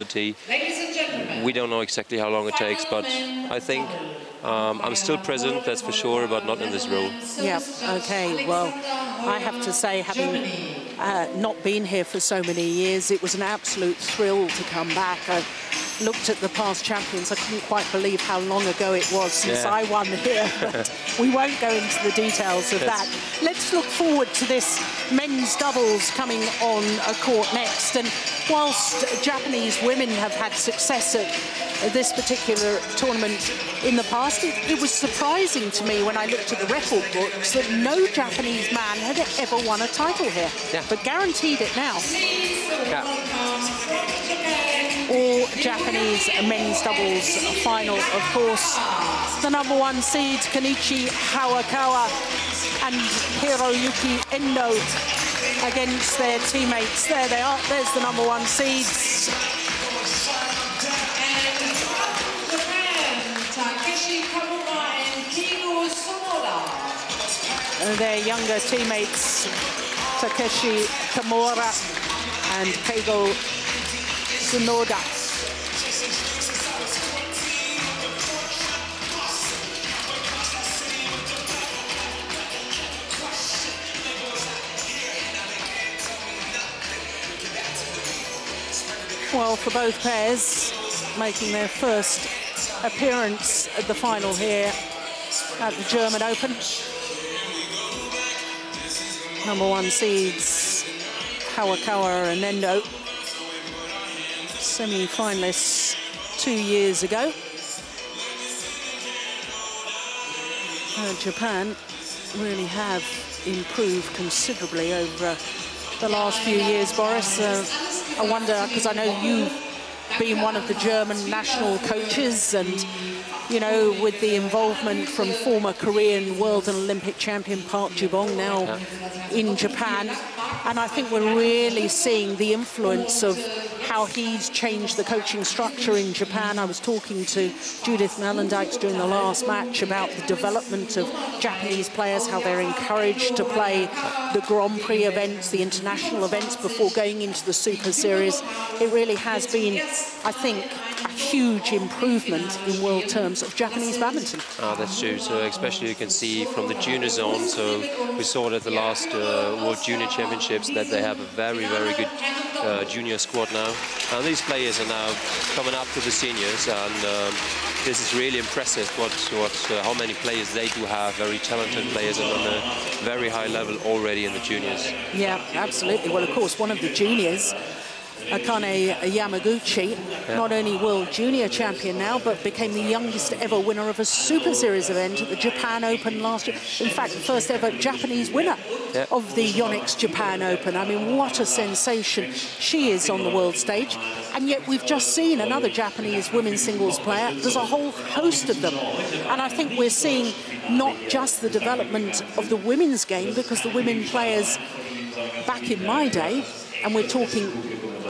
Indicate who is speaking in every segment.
Speaker 1: Ladies and gentlemen, we don't know exactly how long it takes, but I think I'm still present, that's for sure, but not in this role.
Speaker 2: Yeah, okay, well, I have to say, having not been here for so many years, it was an absolute thrill to come back. I looked at the past champions, I couldn't quite believe how long ago it was since I won here, but we won't go into the details of that. Let's look forward to this men's doubles coming on a court next. And whilst Japanese women have had success at this particular tournament in the past, it was surprising to me when I looked at the record books that no Japanese man had ever won a title here, but guaranteed it now. All Japanese men's doubles final, of course. The #1 seeds, Kenichi Hayakawa and Hiroyuki Endo, against their teammates. There they are, there's the #1 seeds. Their younger teammates, Takeshi Kimura and Keigo Tsunoda. Well, for both pairs, making their first appearance at the final here at the German Open. #1 seeds, Hayakawa and Endo, semi-finalists 2 years ago. Japan really have improved considerably over the last few years, Boris. I wonder, because I know you've been one of the German national coaches, and you know, with the involvement from former Korean world and Olympic champion Park Ji-bong now in Japan, and I think we're really seeing the influence of how he's changed the coaching structure in Japan. I was talking to Judith Mellendijks during the last match about the development of Japanese players, how they're encouraged to play the Grand Prix events, the international events, before going into the Super Series. It really has been, I think, a huge improvement in world terms of Japanese badminton.
Speaker 1: That's true. So especially you can see from the junior zone. So we saw at the last World Junior Championships that they have a very, very good junior squad now. And these players are now coming up to the seniors, and this is really impressive how many players they do have, very talented players and on a very high level already in the juniors.
Speaker 2: Yeah, absolutely. Well, of course, one of the juniors, Akane Yamaguchi, not only world junior champion now, but became the youngest ever winner of a Super Series event at the Japan Open last year. In fact, the first ever Japanese winner of the Yonex Japan Open. I mean, what a sensation she is on the world stage. And yet we've just seen another Japanese women's singles player. There's a whole host of them. And I think we're seeing not just the development of the women's game, because the women players back in my day, and we're talking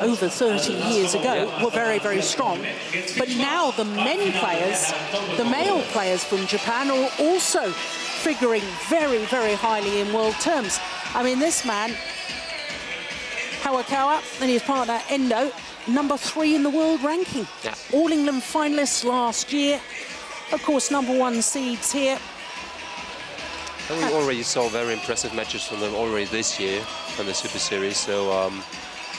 Speaker 2: over 30 years ago, were very, very strong. But now the men players, the male players from Japan, are also figuring very, very highly in world terms. I mean, this man, Hayakawa, and his partner Endo, #3 in the world ranking. All England finalists last year. Of course, #1 seeds here.
Speaker 1: And we already saw very impressive matches from them already this year on the Super Series. So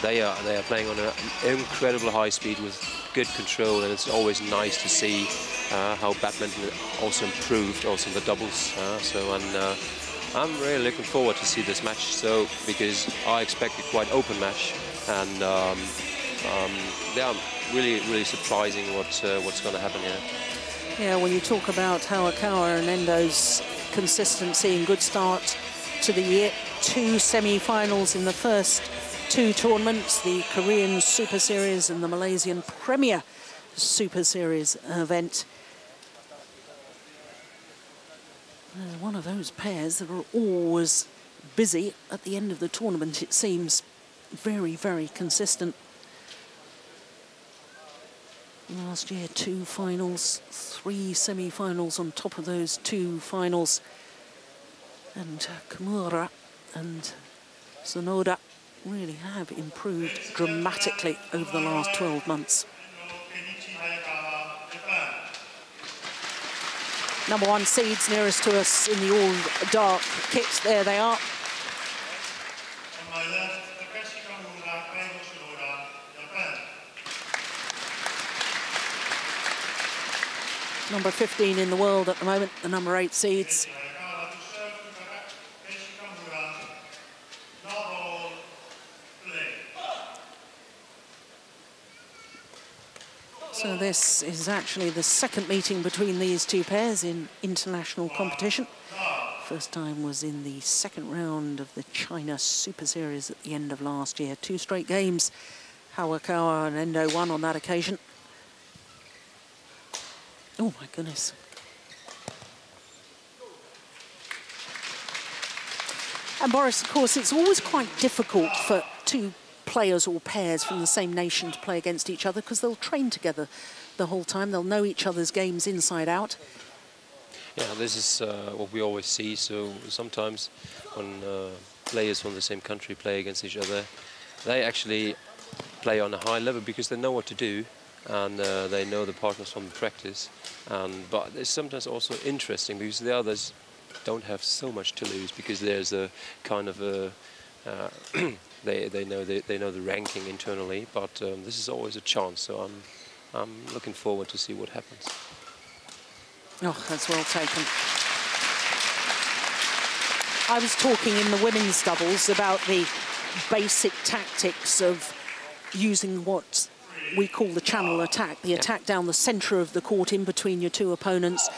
Speaker 1: they are playing on an incredible high speed with good control, and it's always nice to see how badminton also improved also in the doubles. I'm really looking forward to see this match, so because I expect a quite open match, and yeah, really surprising what's going to happen here.
Speaker 2: Yeah, when you talk about Hayakawa and Endo's consistency and good start to the year, 2 semi-finals in the first 2 tournaments, the Korean Super Series and the Malaysian Premier Super Series event. One of those pairs that are always busy at the end of the tournament, it seems. Very, very consistent. Last year, 2 finals, 3 semi-finals on top of those 2 finals. And Kimura and Tsunoda really have improved dramatically over the last 12 months. Number 1 seeds nearest to us in the all dark kits. There they are. Number 15 in the world at the moment, the number 8 seeds. So this is actually the second meeting between these two pairs in international competition. First time was in the second round of the China Super Series at the end of last year. 2 straight games. Hawakawa and Endo won on that occasion. Oh my goodness. And Boris, of course, it's always quite difficult for 2 players or pairs from the same nation to play against each other because they'll train together the whole time. They'll know each other's games inside out.
Speaker 1: Yeah, this is what we always see. So sometimes when players from the same country play against each other, they actually play on a high level because they know what to do and they know the partners from the practice. But it's sometimes also interesting because the others don't have so much to lose because there's a kind of a they know the ranking internally, but this is always a chance. So I'm looking forward to see what happens.
Speaker 2: Oh, that's well taken. I was talking in the women's doubles about the basic tactics of using what we call the channel attack, the attack down the centre of the court in between your 2 opponents,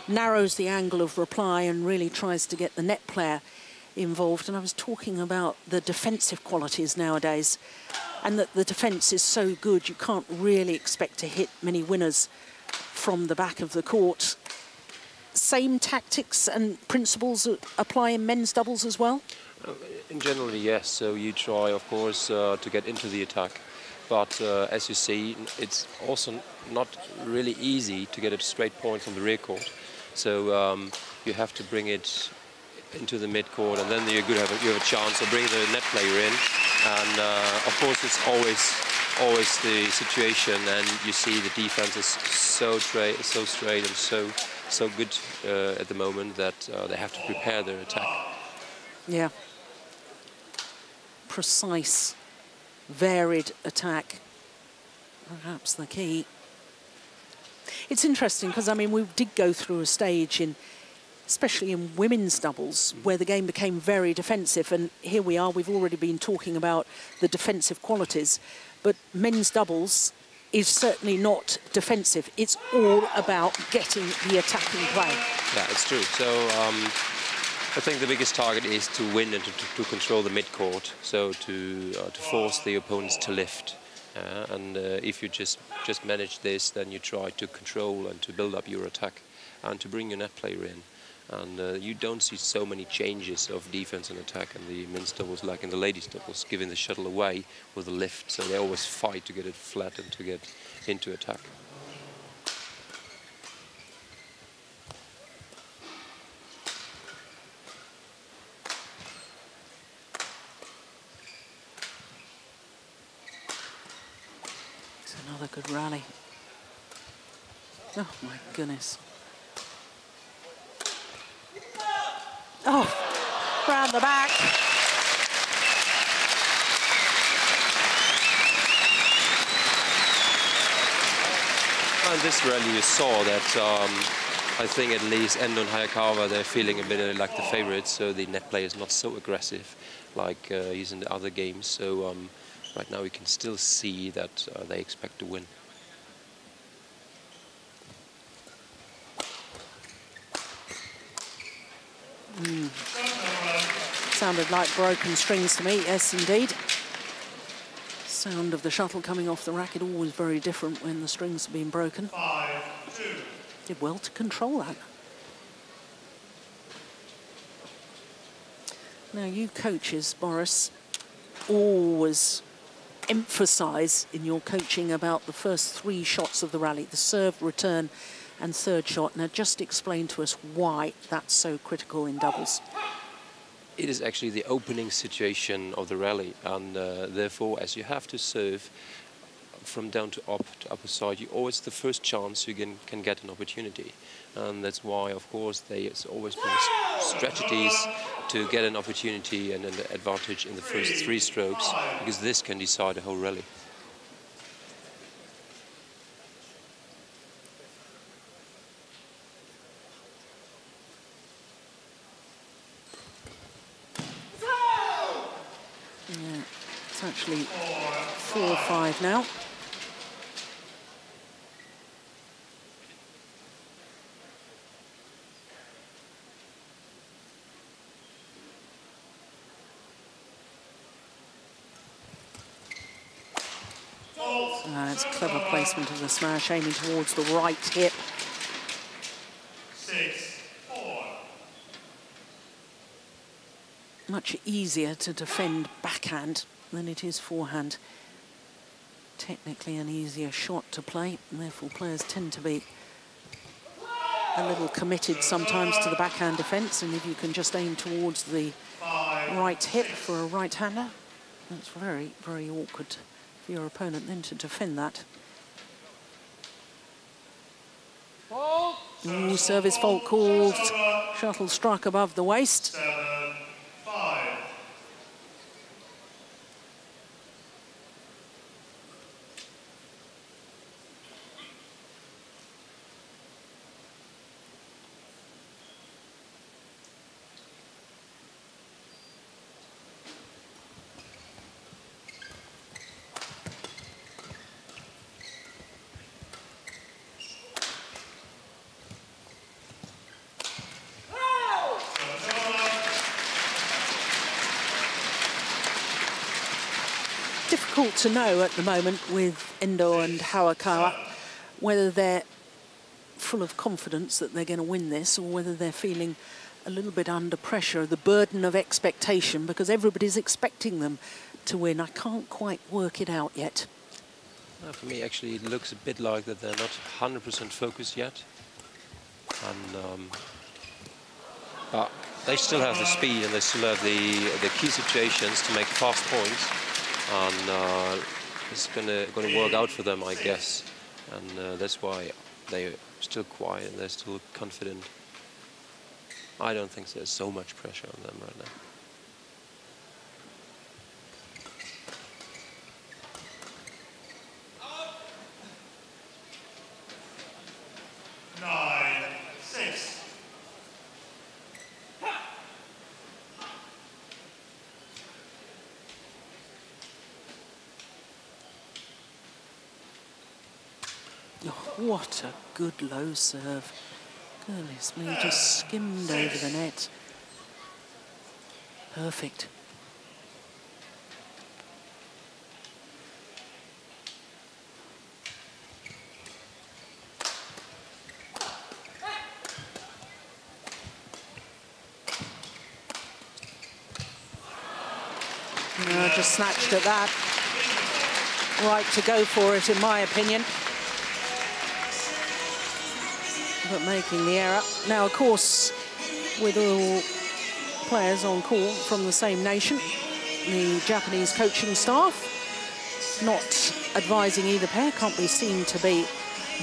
Speaker 2: narrows the angle of reply and really tries to get the net player involved. And I was talking about the defensive qualities nowadays and that the defence is so good you can't really expect to hit many winners from the back of the court. Same tactics and principles apply in men's doubles as well?
Speaker 1: In general, yes. So you try, of course, to get into the attack. But as you see, it's also not really easy to get a straight point from the rear court. So you have to bring it into the mid-court, and then you have a chance to bring the net player in. And of course, it's always the situation, and you see the defense is so straight and so good at the moment that they have to prepare their attack.
Speaker 2: Yeah. Precise, varied attack, perhaps the key. It's interesting because, I mean, we did go through a stage especially in women's doubles, where the game became very defensive, and here we are, we've already been talking about the defensive qualities, but men's doubles is certainly not defensive. It's all about getting the attacking play.
Speaker 1: Yeah, it's true. So I think the biggest target is to win and to control the mid-court, so to force the opponents to lift. And if you just manage this, then you try to control and to build up your attack and to bring your net player in. And you don't see so many changes of defense and attack in the men's doubles like in the ladies' doubles, giving the shuttle away with a lift. So they always fight to get it flat and to get into attack.
Speaker 2: It's another good rally. Oh my goodness. Oh, round the back.
Speaker 1: And this rally you saw that I think at least Endo and Hayakawa, they're feeling a bit like the favorites, so the net player is not so aggressive like he's in the other games. So right now we can still see that they expect to win.
Speaker 2: Sounded like broken strings to me, yes indeed. Sound of the shuttle coming off the racket, always very different when the strings have been broken.
Speaker 3: 5-2.
Speaker 2: Did well to control that. Now you coaches, Boris, always emphasise in your coaching about the first 3 shots of the rally, the serve, return and third shot. Now just explain to us why that's so critical in doubles.
Speaker 1: it is actually the opening situation of the rally, and therefore, as you have to serve from down to upper side, you always the first chance you can get an opportunity, and that's why, of course, there's always been strategies to get an opportunity and an advantage in the first 3 strokes, because this can decide the whole rally.
Speaker 2: Yeah, it's actually 4-5 now. It's clever placement of the smash, aiming towards the right hip.
Speaker 3: 6-4.
Speaker 2: Much easier to defend backhand than it is forehand. Technically an easier shot to play, and therefore players tend to be a little committed sometimes to the backhand defence, and if you can just aim towards the right hip for a right-hander, that's very, very awkward for your opponent then to defend that. Ooh, service fault called. Shuttle struck above the waist.
Speaker 3: 7-5.
Speaker 2: Difficult to know at the moment with Endo and Hawakawa whether they're full of confidence that they're going to win this, or whether they're feeling a little bit under pressure, the burden of expectation, because everybody's expecting them to win. I can't quite work it out yet.
Speaker 1: For me, actually, it looks a bit like that they're not 100% focused yet, and but they still have the speed and they still have the key situations to make fast points. And it's gonna work out for them, I guess, and that's why they're still quiet and they're still confident. I don't think there's so much pressure on them right now.
Speaker 3: 9-6.
Speaker 2: Oh, what a good low serve. Goodness me, just skimmed over the net. Perfect. No, just snatched at that. Right to go for it, in my opinion. But making the error. Now, of course, with all players on court from the same nation, the Japanese coaching staff not advising either pair, can't be seen to be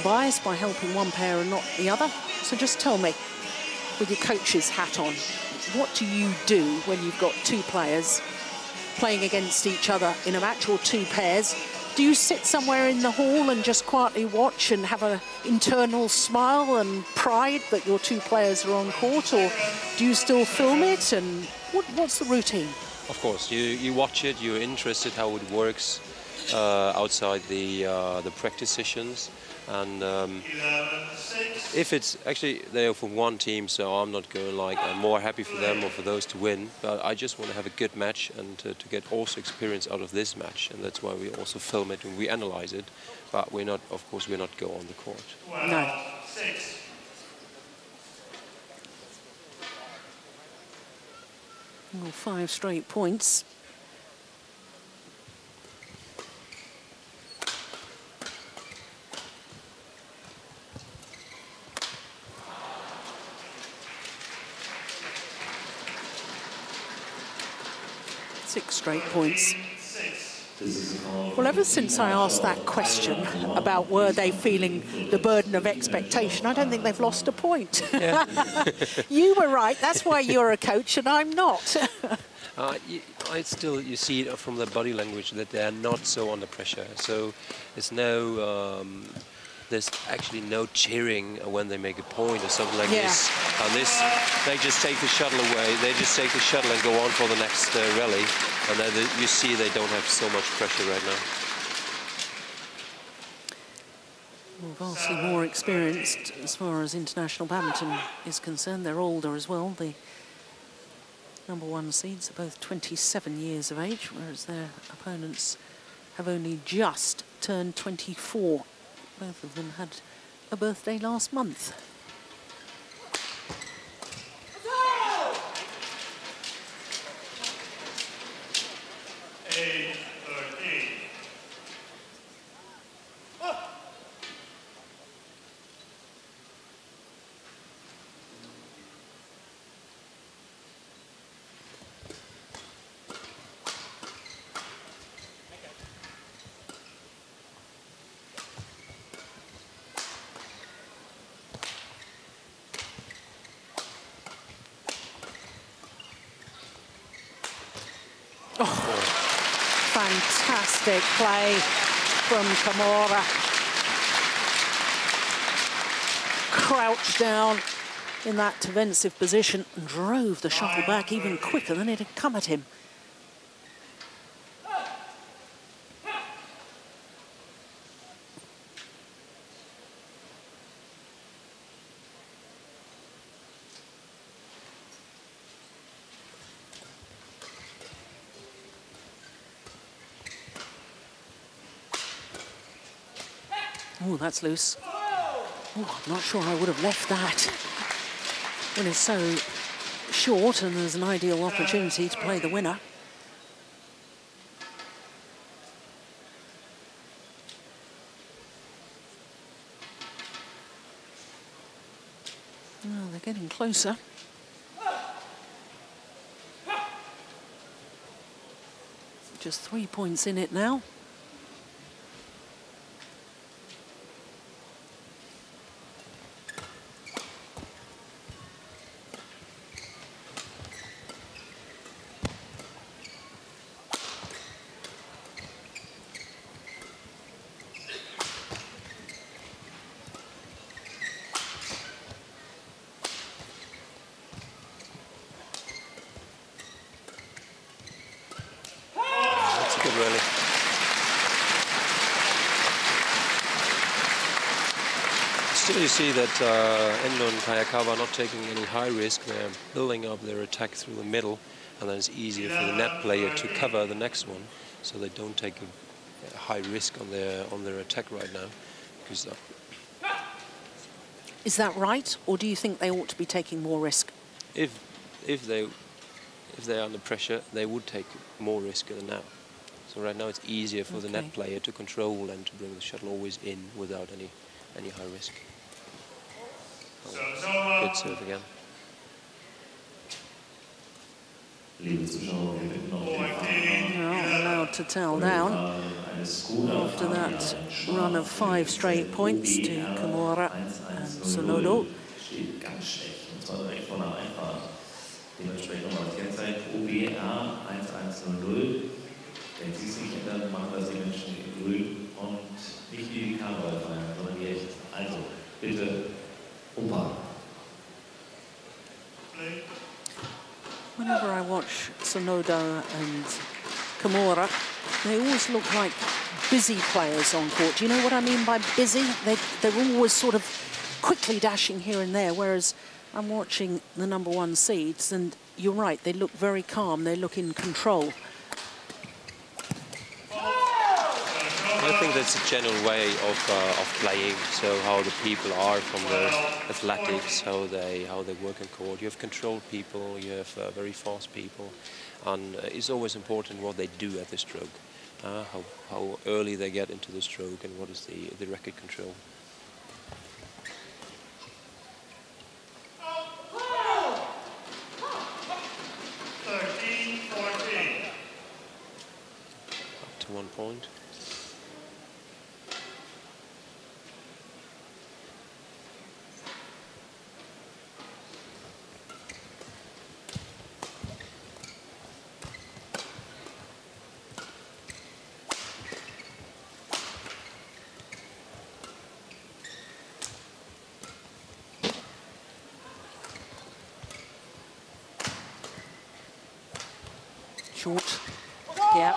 Speaker 2: biased by helping one pair and not the other. So just tell me, with your coach's hat on, what do you do when you've got 2 players playing against each other in a match, or 2 pairs? Do you sit somewhere in the hall and just quietly watch and have an internal smile and pride that your 2 players are on court, or do you still film it? And what's the routine?
Speaker 1: Of course, you watch it, you're interested how it works outside the practice sessions, and if it's actually they're from one team, so I'm not going like I'm more happy for them or for those to win, but I just want to have a good match and to get also experience out of this match, and that's why we also film it and we analyze it, but we're not, of course, we're not go on the court.
Speaker 2: No.
Speaker 3: 6.
Speaker 2: Well, 5 straight points. 6 straight points. Well, ever since I asked that question about were they feeling the burden of expectation, I don't think they've lost a point.
Speaker 1: Yeah.
Speaker 2: You were right. That's why you're a coach and I'm not.
Speaker 1: You see it from the body language that they are not so under pressure. So there's no, there's actually no cheering when they make a point or something like this. And this, they just take the shuttle away. They just take the shuttle and go on for the next rally. And then you see they don't have so much pressure right now.
Speaker 2: Well, vastly more experienced as far as international badminton is concerned. They're older as well. The #1 seeds are both 27 years of age, whereas their opponents have only just turned 24. Both of them had a birthday last month. Fantastic play from Kimura. Crouched down in that defensive position and drove the shuttle back even quicker than it had come at him. Oh, that's loose. Oh, I'm not sure I would have left that. When it's so short and there's an ideal opportunity to play the winner. Well, they're getting closer. Just 3 points in it now.
Speaker 1: Still, you see that Endo and Kayakawa are not taking any high risk. They're building up their attack through the middle, and then it's easier for the net player to cover the next one, so they don't take a high risk on their attack right now. Because
Speaker 2: is that right, or do you think they ought to be taking more risk?
Speaker 1: If they're under pressure, they would take more risk than now. So right now it's easier for the net player to control and to bring the shuttle always in without any high risk. Oh, good serve again.
Speaker 2: Not allowed to tell down after that run of 5 straight points to Kimura and Sonodo.
Speaker 4: Wenn Sie es nicht ändern, machen das die Menschen in Grün und nicht wie die Karneval feiern, sondern die echten. Also, bitte, Opa.
Speaker 2: Whenever I watch Sonoda and Kimura, they always look like busy players on court. Do you know what I mean by busy? They're always sort of quickly dashing here and there, whereas I'm watching the #1 seeds, and you're right, they look very calm, they look in control.
Speaker 1: I think that's a general way of playing. So how the people are from their athletics, how they work on court. You have controlled people, you have very fast people, and it's always important what they do at the stroke, how early they get into the stroke, and what is the racket control. point.
Speaker 2: Short. Yeah.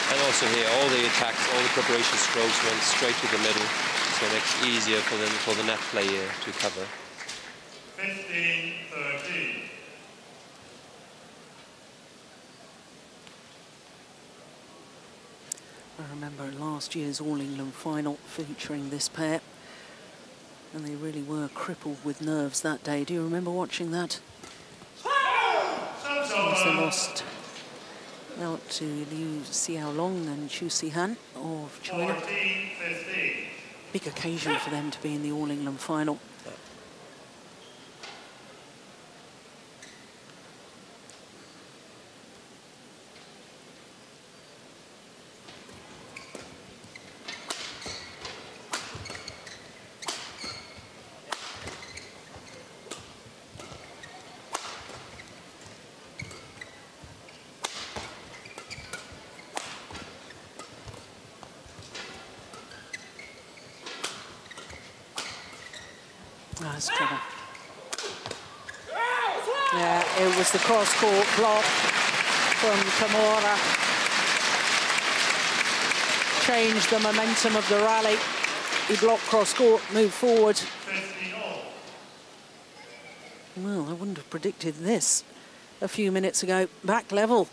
Speaker 1: And also here, all the attacks, all the preparation strokes went straight to the middle, so it makes it easier for the net player to cover.
Speaker 3: 15-13.
Speaker 2: I remember last year's All England final featuring this pair, and they really were crippled with nerves that day. Do you remember watching that? As they lost out to Liu Xiaolong and Chu Sihan of China.
Speaker 3: 14-15.
Speaker 2: Big occasion for them to be in the All England final. That's trouble. Yeah, it was the cross-court block from Kimura. Changed the momentum of the rally. He blocked cross-court, moved forward.
Speaker 3: 50-all.
Speaker 2: Well, I wouldn't have predicted this a few minutes ago. Back level.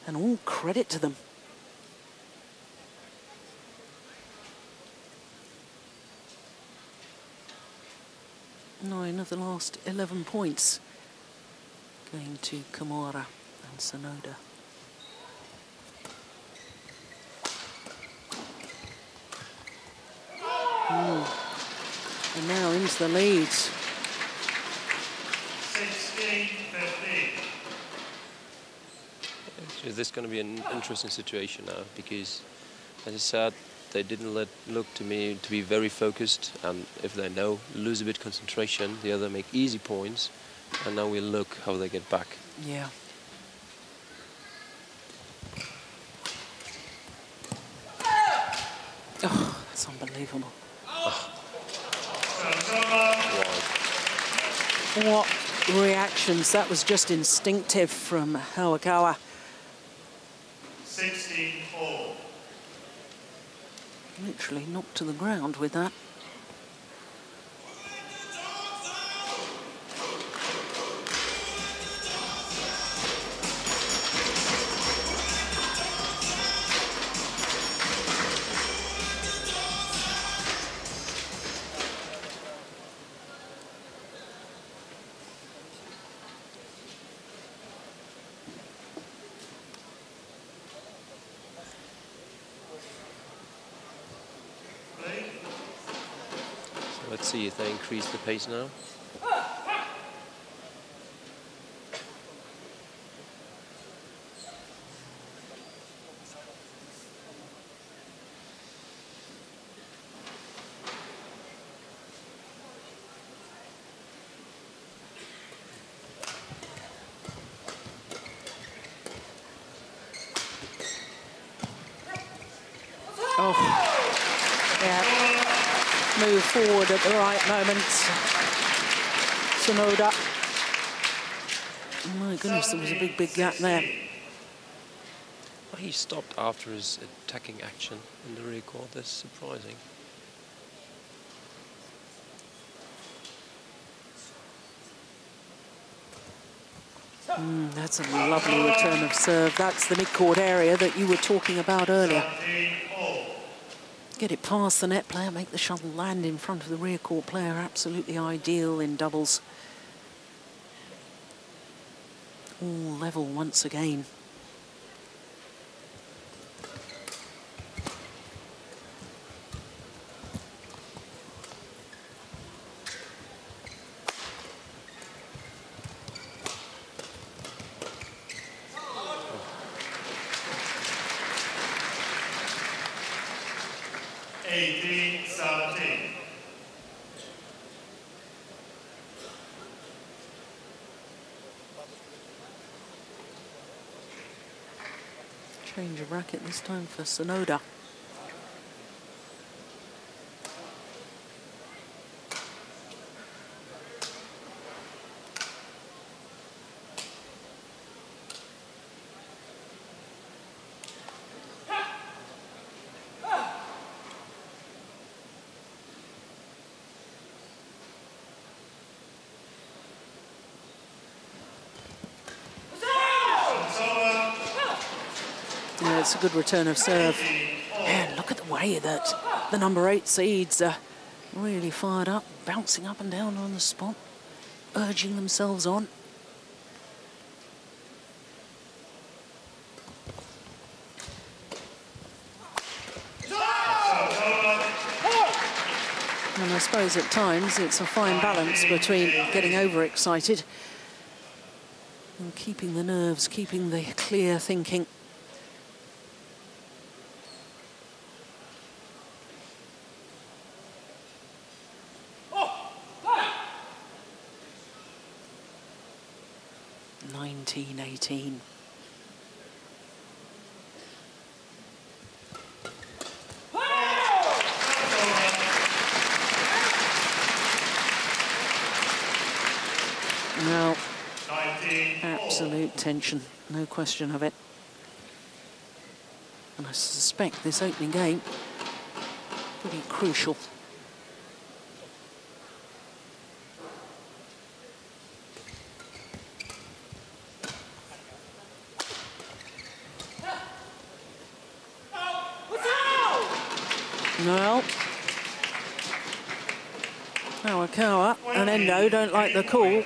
Speaker 2: And all credit to them. 9 of the last 11 points going to Kimura and Sonoda. And now into the leads.
Speaker 3: 16-15.
Speaker 1: This is going to be an interesting situation now because, as I said, they didn't look to me to be very focused, and if they lose a bit concentration, the other make easy points, and now we'll look how they get back.
Speaker 2: Yeah. Oh, that's unbelievable. What reactions. That was just instinctive from Hawakawa.
Speaker 3: 16-4.
Speaker 2: Literally knocked to the ground with that.
Speaker 1: Let's see if they increase the pace now.
Speaker 2: Oh, yeah. Move forward at the right moment. Sonoda. Oh my goodness, there was a big gap there.
Speaker 1: Well, he stopped after his attacking action in the rear court. That's surprising.
Speaker 2: That's a lovely return of serve. That's the mid-court area that you were talking about earlier. Get it past the net player, make the shuttle land in front of the rear court player. Absolutely ideal in doubles. All level once again.
Speaker 3: 18-17.
Speaker 2: Change of racket this time for Sonoda. Yeah, it's a good return of serve. Man, look at the way that the number 8 seeds are really fired up, bouncing up and down on the spot, urging themselves on. And I suppose at times it's a fine balance between getting overexcited and keeping the nerves, keeping the clear thinking. (19-18). Now, absolute tension, no question of it. And I suspect this opening game pretty crucial. Well, Awakawa and Endo don't like the call.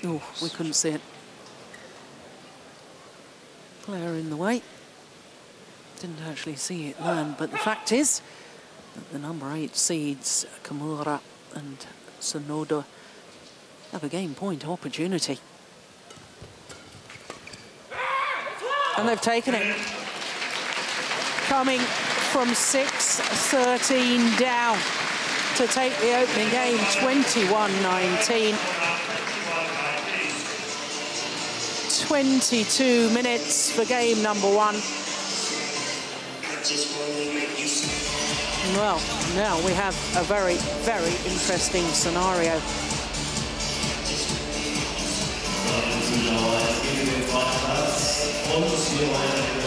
Speaker 2: Oh, we couldn't see it. Player in the way. Didn't actually see it land, but the fact is that the number 8 seeds, Kimura and Sonoda, have a game point opportunity. And they've taken it. Coming from 6-13 down to take the opening game, 21-19. 22 minutes for game number 1. Well, now we have a very, very interesting scenario.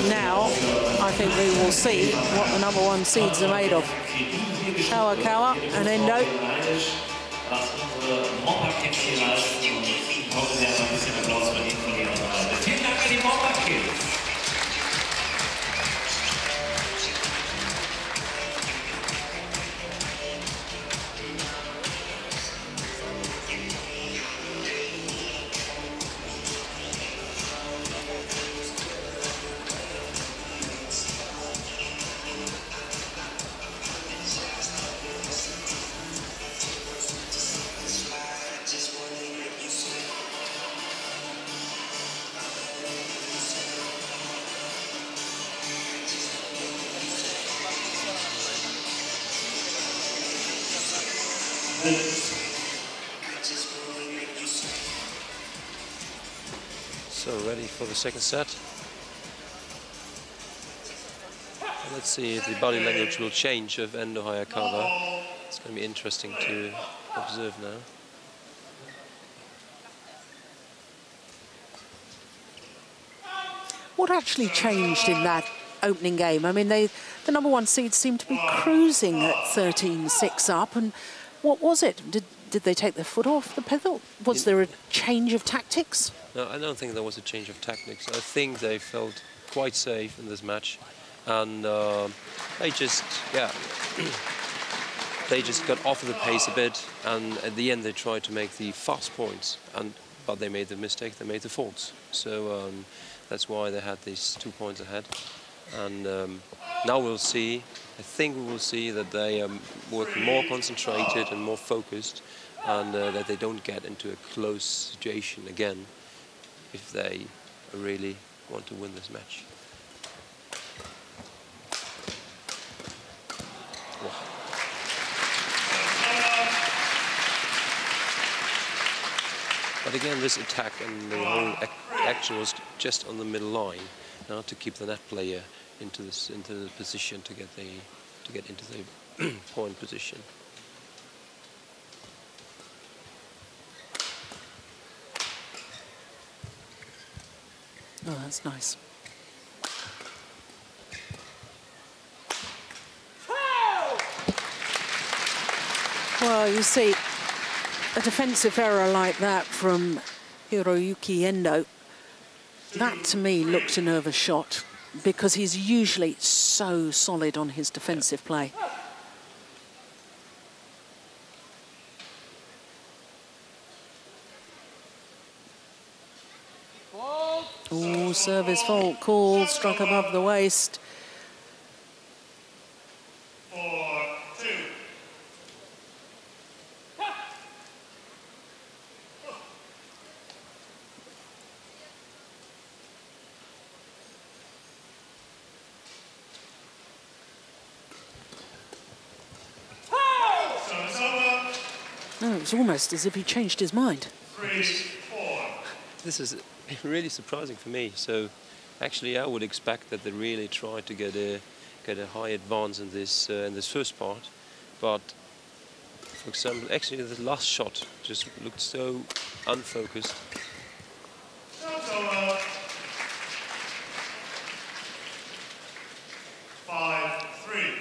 Speaker 2: Now, I think we will see what the number 1 seeds are made of. Awakawa and Endo.
Speaker 1: So ready for the second set. Let's see if the body language will change of Endo Hayakawa. It's going to be interesting to observe now.
Speaker 2: What actually changed in that opening game? I mean, the number 1 seeds seemed to be cruising at 13-6 up, and what was it? Did they take their foot off the pedal? Was there a change of tactics?
Speaker 1: No, I don't think there was a change of tactics. I think they felt quite safe in this match, and they just got off of the pace a bit, and at the end they tried to make the fast points, but they made the mistake, they made the faults. So that's why they had these 2 points ahead. And now we'll see, I think we will see that they are working more concentrated and more focused, and that they don't get into a close situation again if they really want to win this match. But again, this attack and the whole action was just on the middle line, now to keep the net player into the position to get into the point position.
Speaker 2: Oh, that's nice. Well, you see, a defensive error like that from Hiroyuki Endo, that to me looked a nervous shot because he's usually so solid on his defensive play. Oh, service fault call, struck above the waist.
Speaker 3: 4-2. Service over.
Speaker 2: No, it was almost as if he changed his mind.
Speaker 3: 3-4.
Speaker 1: This is really surprising for me. So actually I would expect that they really try to get a high advance in this first part, but for example, actually the last shot just looked so unfocused.
Speaker 3: Service over. 5-3.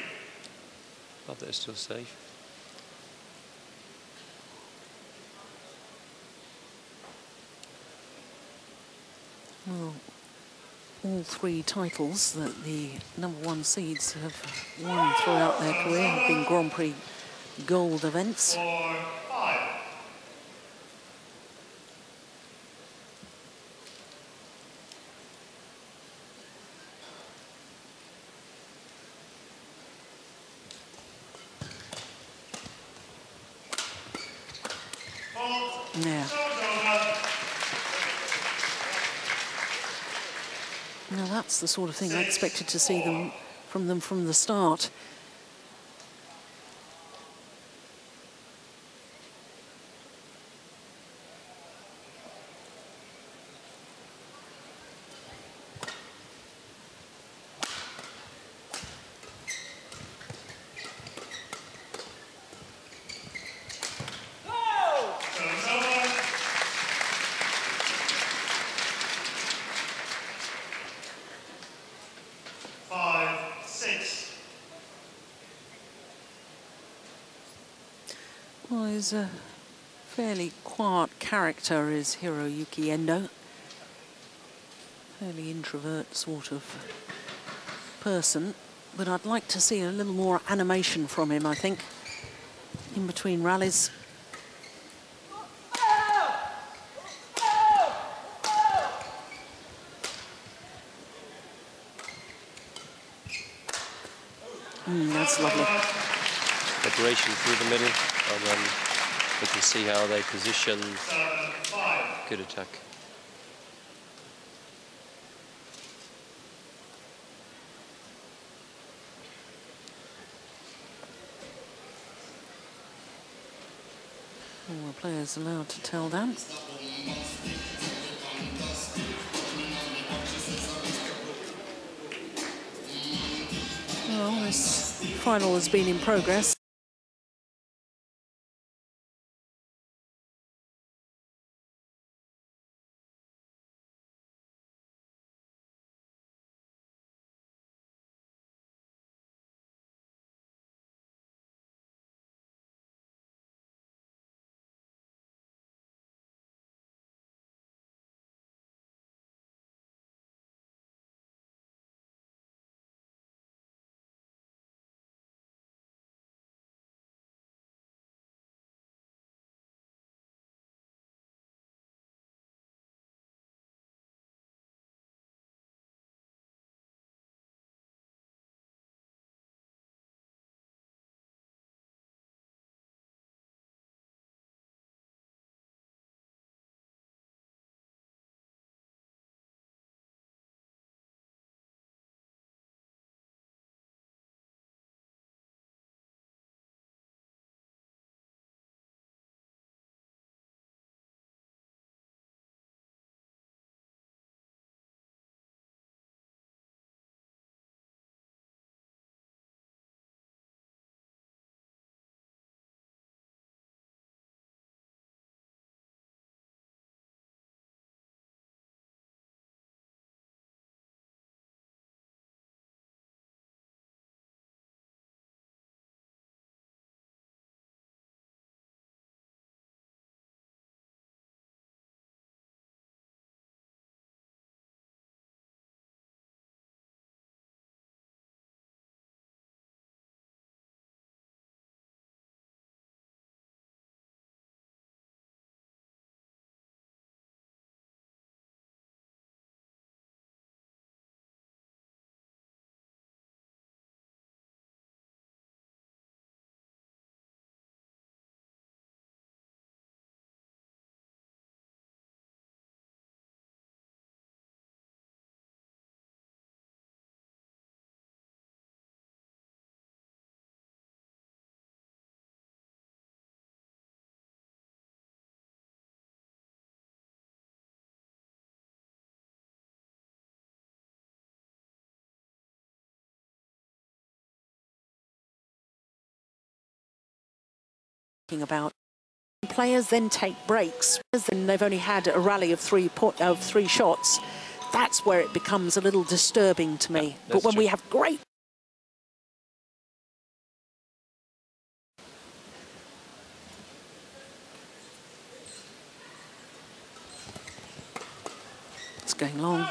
Speaker 1: But they're still safe.
Speaker 2: Well, all three titles that the #1 seeds have won throughout their career have been Grand Prix Gold events.
Speaker 3: 4-5.
Speaker 2: Yeah. Now that's the sort of thing I expected to see from them from the start. Well, he's a fairly quiet character, is Hiroyuki Endo. Fairly introvert sort of person, but I'd like to see a little more animation from him, I think, in between rallies. That's lovely.
Speaker 1: Preparation through the middle, and then we can see how they position. Good attack.
Speaker 2: All the players allowed to tell down. Well, this final has been in progress. about. Players then take breaks, and they've only had a rally of three shots. That's where it becomes a little disturbing to me. But when we have great... It's going long.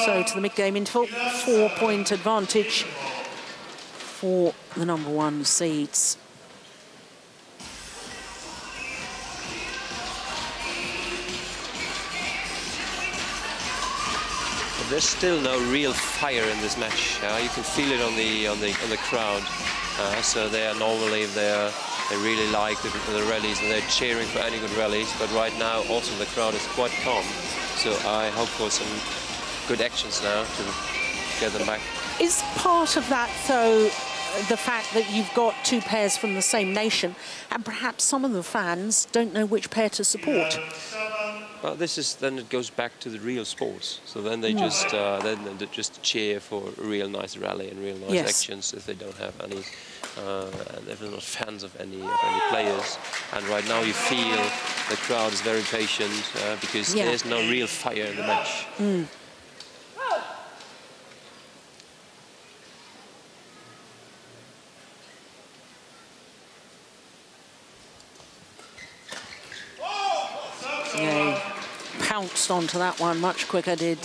Speaker 2: So to the mid-game interval, 4-point advantage for the #1 seeds.
Speaker 1: There's still no real fire in this match. You can feel it on the crowd. So they are normally they really like the rallies and they're cheering for any good rallies. But right now also the crowd is quite calm. So I hope for some good actions now to get them back.
Speaker 2: Is part of that, though, the fact that you've got two pairs from the same nation, and perhaps some of the fans don't know which pair to support?
Speaker 1: Well, then it goes back to the real sports. So then they just cheer for a real nice rally and real nice actions if they don't have any, and if they're not fans of any players. And right now you feel the crowd is very patient because there's no real fire in the match.
Speaker 2: Pounced onto that one much quicker, did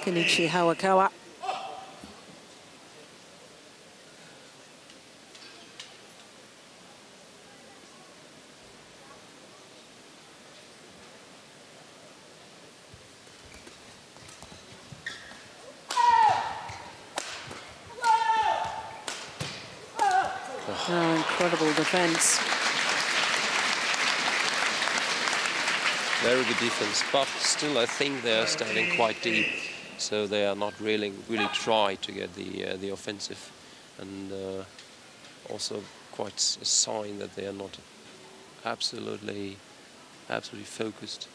Speaker 2: Kenichi Hawakawa. Oh, incredible defense.
Speaker 1: Very good defense, but still I think they are standing quite deep, so they are not really try to get the offensive, and also quite a sign that they are not absolutely focused.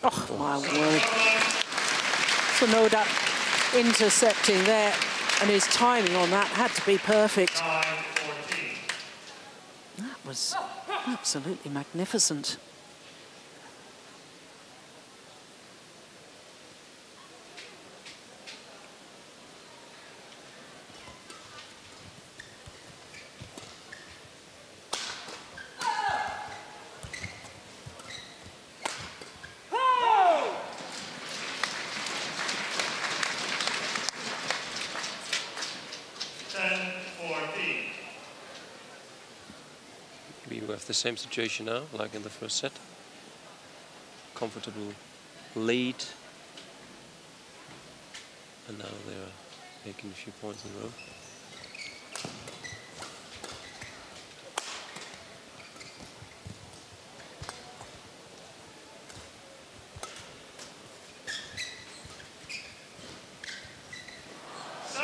Speaker 2: Oh, my word. So Noda intercepting there, and his timing on that had to be perfect. That was absolutely magnificent.
Speaker 1: We have the same situation now, like in the first set. Comfortable lead. And now they are making a few points in a row.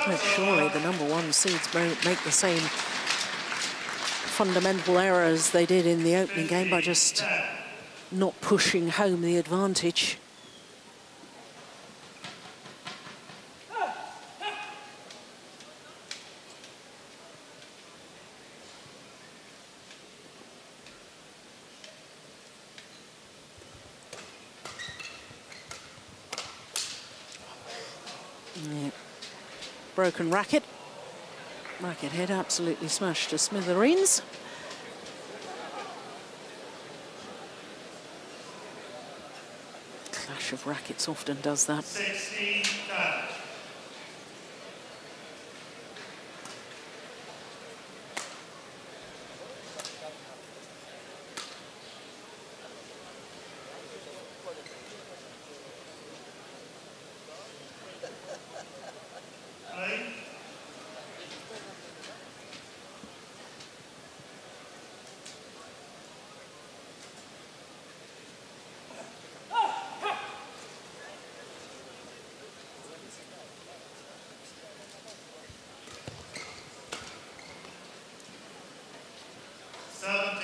Speaker 2: But surely the #1 seeds won't make the same fundamental errors they did in the opening game by just not pushing home the advantage. Yeah. Broken racket. Racket head absolutely smashed to smithereens. Clash of rackets often does that.
Speaker 3: 16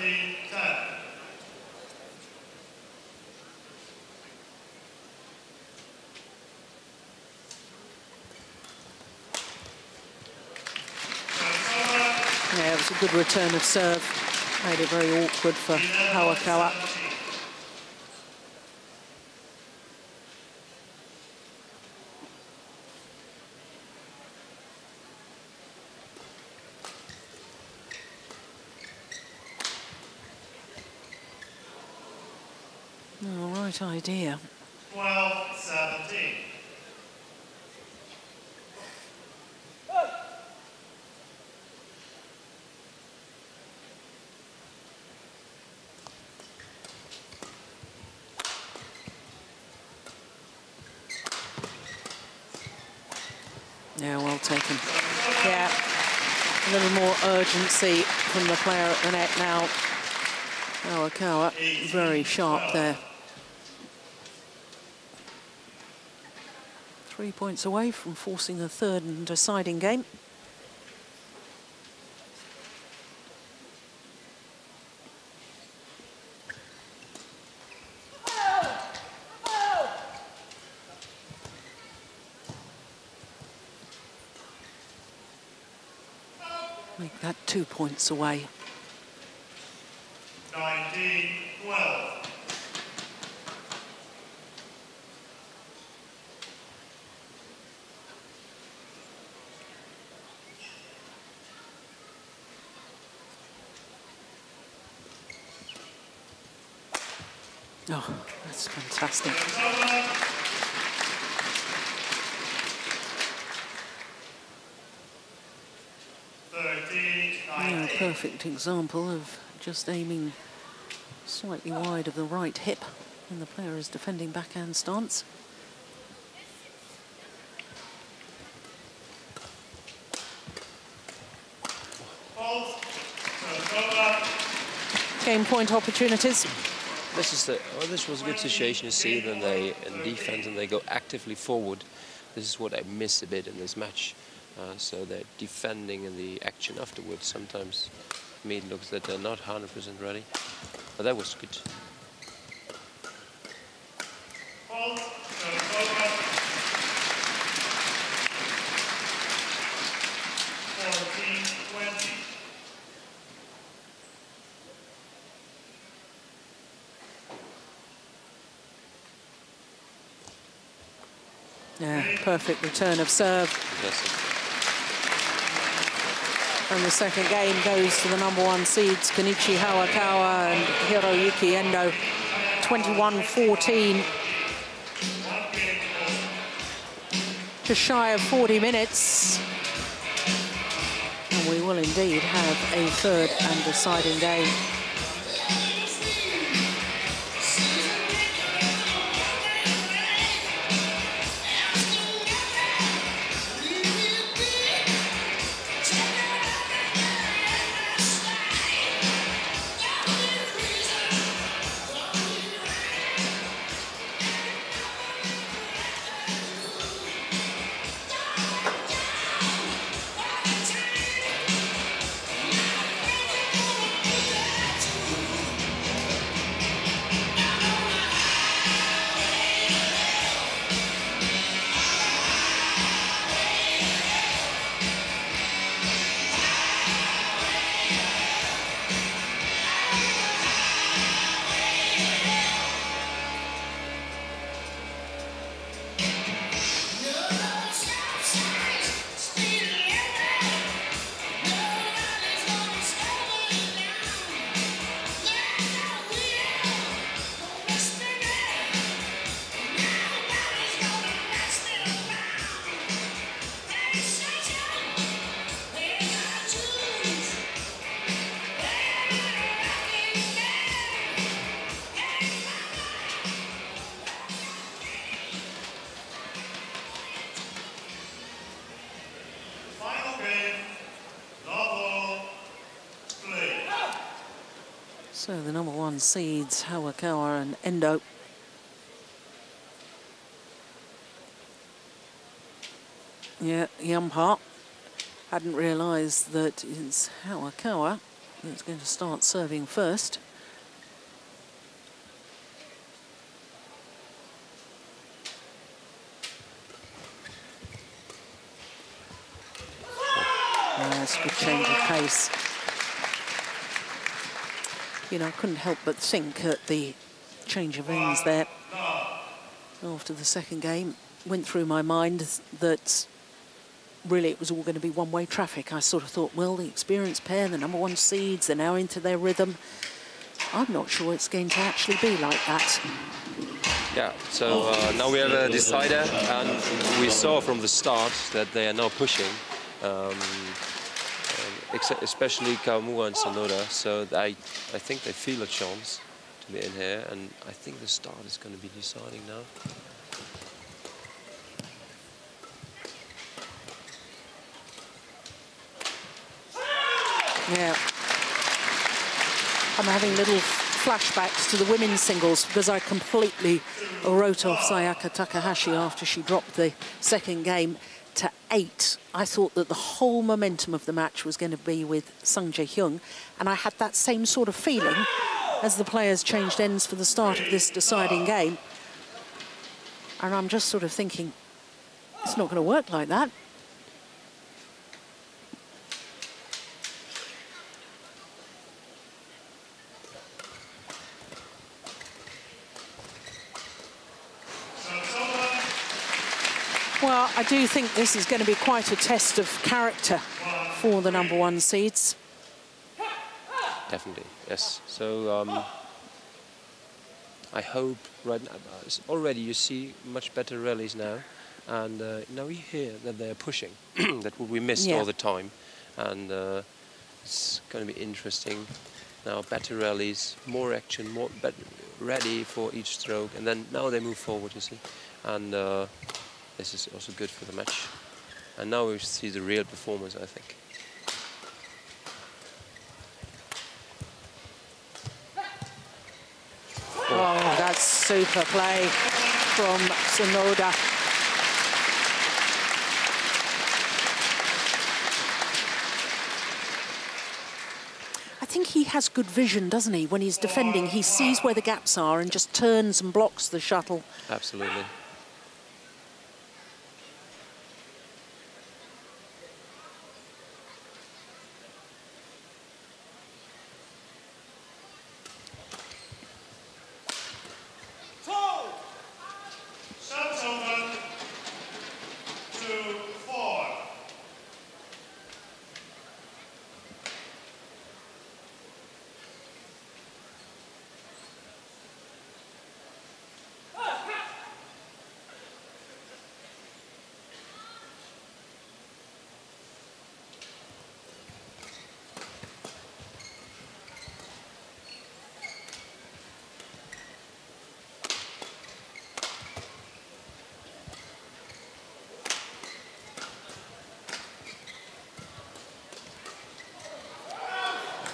Speaker 3: 30-10.
Speaker 2: Yeah, it was a good return of serve. Made it very awkward for Hawakawa. Oh, right idea.
Speaker 3: 12-17.
Speaker 2: Yeah, well taken. Yeah, a little more urgency from the player at the net now. Hawakawa, very sharp there. 3 points away from forcing the third and deciding game. Make that 2 points away.
Speaker 3: 19-12.
Speaker 2: Oh, that's fantastic. Yeah, a perfect example of just aiming slightly wide of the right hip when the player is defending backhand stance. Game point opportunities.
Speaker 1: This was a good situation to see when they in defense and they go actively forward. This is what I miss a bit in this match. So they're defending in the action afterwards. Sometimes to me it looks that they're not 100% ready. But that was good.
Speaker 2: Yeah, perfect return of serve.
Speaker 1: Yes.
Speaker 2: And the second game goes to the #1 seeds, Kenichi Hawakawa and Hiroyuki Endo, 21-14. Just shy of 40 minutes. And we will indeed have a third and deciding game. So the #1 seeds, Hawakawa and Endo. Yeah, the umpire hadn't realised that it's Hawakawa that's going to start serving first. That's a good change of pace. You know, I couldn't help but think at the change of ends there after the second game. Went through my mind that really it was all going to be one-way traffic. I sort of thought, well, the experienced pair, the number 1 seeds, they're now into their rhythm. I'm not sure it's going to actually be like that.
Speaker 1: Yeah, so now we have a decider, and we saw from the start that they are now pushing, especially Kawamura and Sonoda. So I think they feel a chance to be in here, and I think the start is going to be deciding now.
Speaker 2: Yeah. I'm having little flashbacks to the women's singles because I completely wrote off Sayaka Takahashi after she dropped the second game to 8. I thought that the whole momentum of the match was going to be with Sung Jae-hyung, and I had that same sort of feeling as the players changed ends for the start of this deciding game. And I'm just sort of thinking, it's not going to work like that. Well, I do think this is going to be quite a test of character for the number 1 seeds.
Speaker 1: Definitely, yes. So I hope right now, already you see much better rallies now, and now we hear that they're pushing. That's what we missed all the time, and it's going to be interesting. Now better rallies, more action, more ready for each stroke, and then now they move forward, you see, and this is also good for the match. And now we see the real performance, I think.
Speaker 2: Oh, that's super play from Sonoda. I think he has good vision, doesn't he? When he's defending, he sees where the gaps are and just turns and blocks the shuttle.
Speaker 1: Absolutely.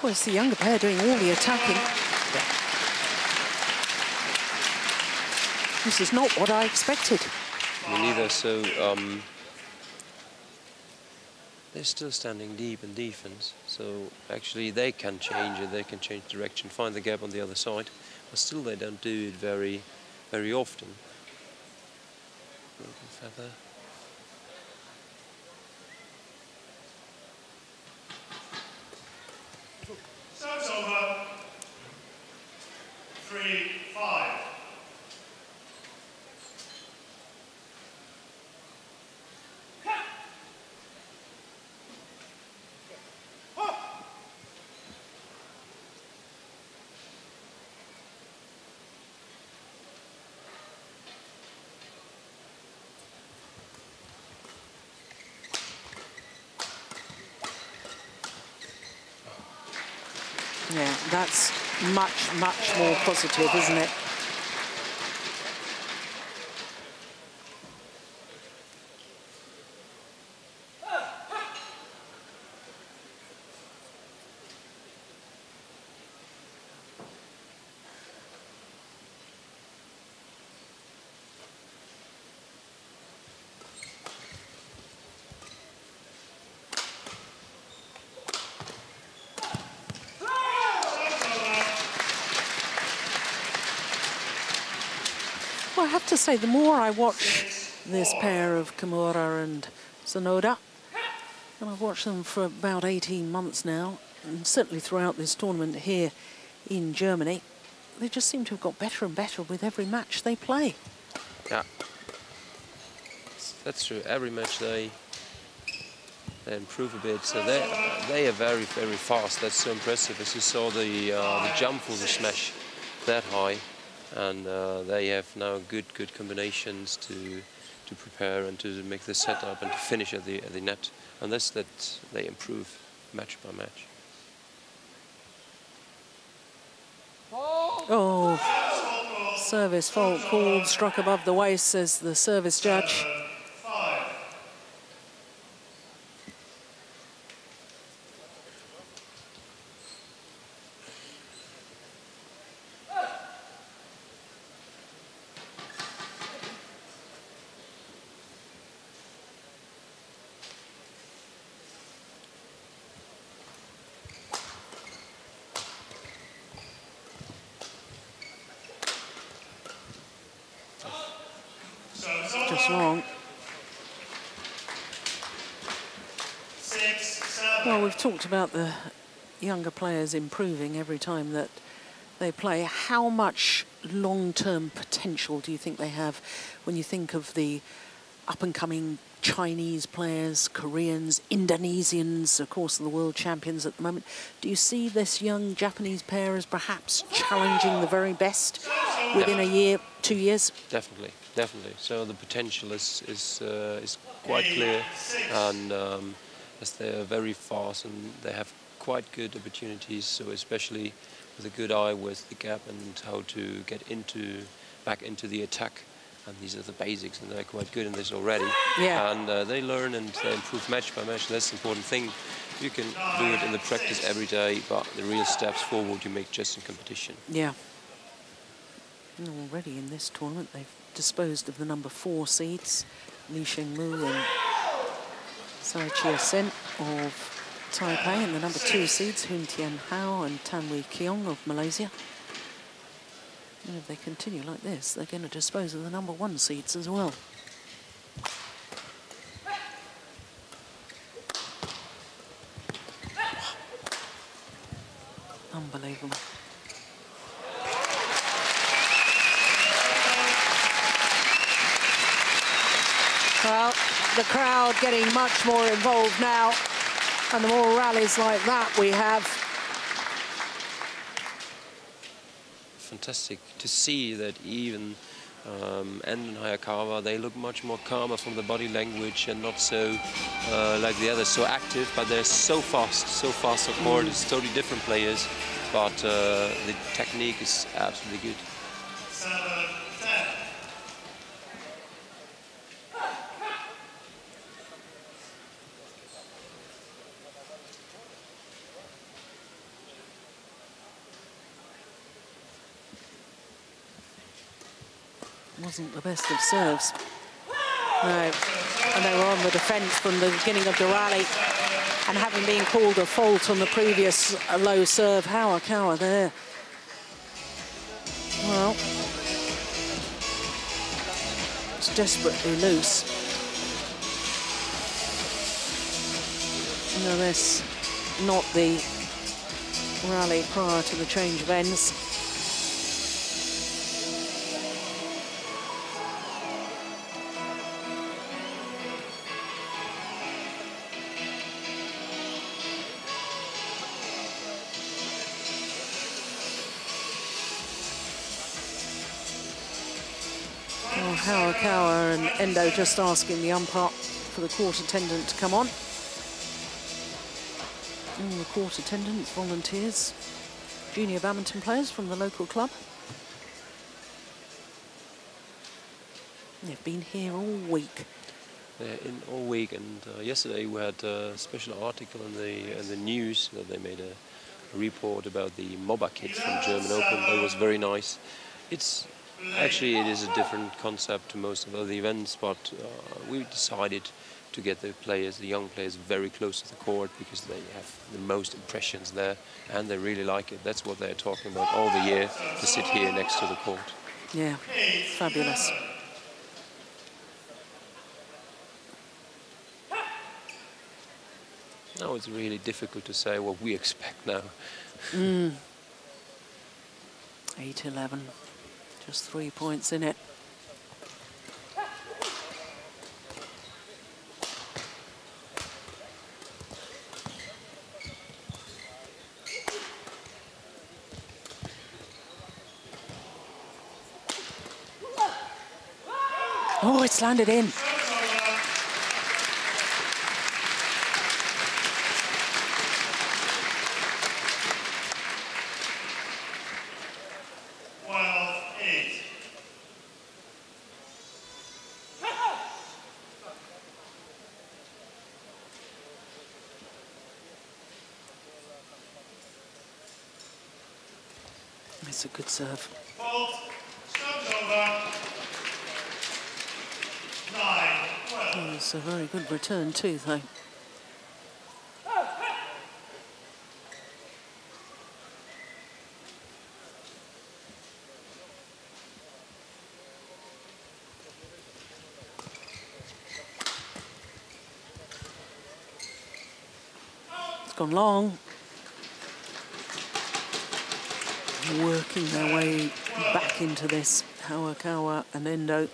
Speaker 2: Well, it's the younger pair doing all the attacking. This is not what I expected.
Speaker 1: Me neither, so they're still standing deep in defense, so actually they can change it, they can change direction, find the gap on the other side, but still they don't do it very often. Broken feather.
Speaker 3: Serves over. 3-5.
Speaker 2: Yeah, that's much, much more positive, isn't it? I have to say, the more I watch this pair of Kimura and Sonoda, and I've watched them for about 18 months now, and certainly throughout this tournament here in Germany, they just seem to have got better and better with every match they play.
Speaker 1: Yeah, that's true. Every match they improve a bit. So they are very, very fast. That's so impressive. As you saw, the jump for the smash that high, and they have now good combinations to prepare and to make the setup and to finish at the net. And that's that they improve match by match.
Speaker 2: Oh, service fault called, struck above the waist, says the service judge. Just wrong. Well, we've talked about the younger players improving every time that they play. How much long-term potential do you think they have when you think of the up-and-coming Chinese players, Koreans, Indonesians, of course, the world champions at the moment? Do you see this young Japanese pair as perhaps challenging the very best within a year, 2 years?
Speaker 1: Definitely. Definitely. So the potential is quite clear, and as they are very fast and they have quite good opportunities. So especially with a good eye with the gap and how to get back into the attack. And these are the basics, and they're quite good in this already.
Speaker 2: Yeah.
Speaker 1: And they learn and they improve match by match. That's the important thing. You can do it in the practice every day, but the real steps forward you make just in competition.
Speaker 2: Yeah. And already in this tournament, they've disposed of the number 4 seeds, Li Shengmu and Sai Chia Sen of Taipei, and the number 2 seeds, Hun Tian Hao and Tan Wee Keong of Malaysia. And if they continue like this, they're going to dispose of the number 1 seeds as well. Unbelievable. Well, the crowd getting much more involved now, and the more rallies like that we have.
Speaker 1: Fantastic to see that even Endo and Hayakawa, they look much more calmer from the body language and not so like the others, so active, but they're so fast on court. It's totally different players, but the technique is absolutely good.
Speaker 2: Wasn't the best of serves. No, and they were on the defence from the beginning of the rally, and having been called a fault on the previous low serve, Hayakawa there. Well, it's desperately loose. No, that's not the rally prior to the change of ends. Hayakawa and Endo just asking the umpire for the court attendant to come on. And the court attendants, volunteers, junior badminton players from the local club. They've been here all week.
Speaker 1: They're in all week, and yesterday we had a special article in the news that they made a report about the MOBA kids from German Open. That was very nice. Actually, it is a different concept to most of the other events, but we decided to get the young players, very close to the court because they have the most impressions there and they really like it. That's what they're talking about all the year, to sit here next to the court.
Speaker 2: Yeah, fabulous.
Speaker 1: Now it's really difficult to say what we expect now.
Speaker 2: 8-11, just 3 points in it. Oh, it's landed in. It's a good serve.
Speaker 3: Fault. Serves over. 9-12.
Speaker 2: Oh, it's a very good return too, though. It's gone long. Working their way back into this, Hayakawa and Endo.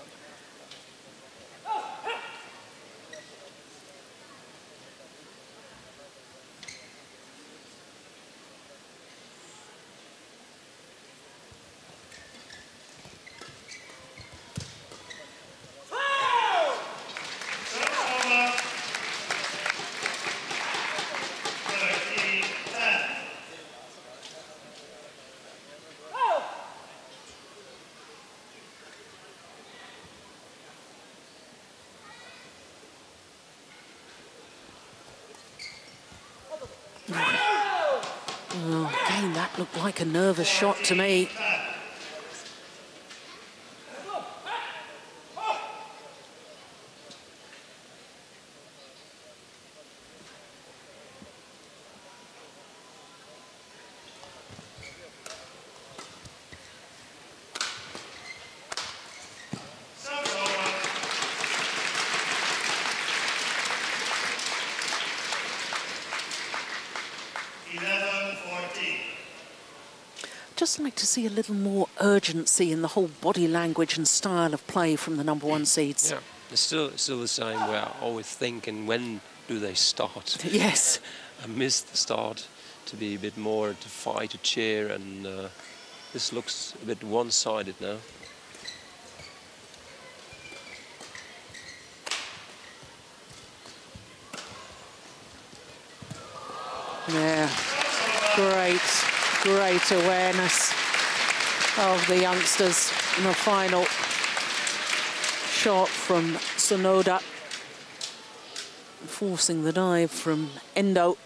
Speaker 2: Oh, again, that looked like a nervous shot to me. Just like to see a little more urgency in the whole body language and style of play from the #1 seeds.
Speaker 1: Yeah, it's still the same where I always thinking, when do they start?
Speaker 2: Yes.
Speaker 1: I missed the start to be a bit more to fight, to cheer, and this looks a bit one-sided now.
Speaker 2: Yeah, great awareness of the youngsters in the final shot from Sonoda, forcing the dive from Endo.